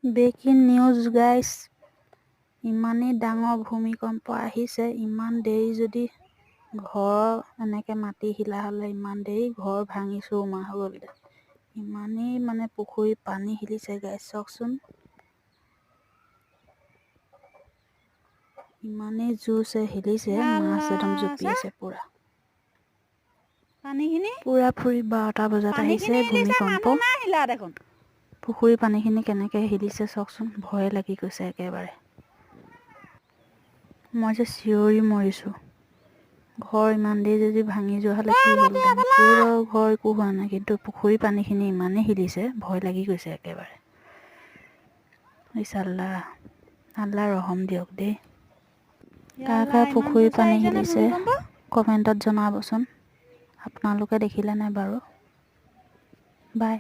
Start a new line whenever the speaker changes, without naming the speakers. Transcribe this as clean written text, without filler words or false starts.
Breaking news গাইছ, ইমানেই ডাঙৰ ভূমিকম্প আহিছে। ইমান দেৰি যদি ঘৰ এনেকৈ মাটি শিলা হ'লে ইমান দেৰি ঘৰ ভাঙি চুৰমাৰ হৈ গ'ল। ইমানেই মানে পুখুৰীত পানী হিলিছে গাইছ, চাওকচোন। ইমানেই জোৰছে হিলিছে, মাছ একদম জঁপি আছে পুৰা।
পানীখিনি
পুৰা ফুৰি 12টা বজাত আহিছে ভূমিকম্প। পুখুৰীৰ পানীখিনি কেনেকৈ হিলিছে চাওকচোন, ভয়ে লাগি গৈছে একেবাৰে। মই যে চিঞৰি মৰিছোঁ। ঘৰ ইমান দেৰি যদি ভাঙি যোৱা হ'লে কি হ'লহেঁতেন। একোৱে বাৰু ঘৰ একো হোৱা নাই, কিন্তু পুখুৰীৰ পানীখিনি ইমানেই হিলিছে ভয় লাগি গৈছে একেবাৰে। ইছাল্লাহ, আল্লাহ ৰহম দিয়ক দেই। কাৰ কাৰ পুখুৰীৰ পানী হিলিছে কমেণ্টত জনাবচোন। আপোনালোকে দেখিলেনে বাৰু? বাই।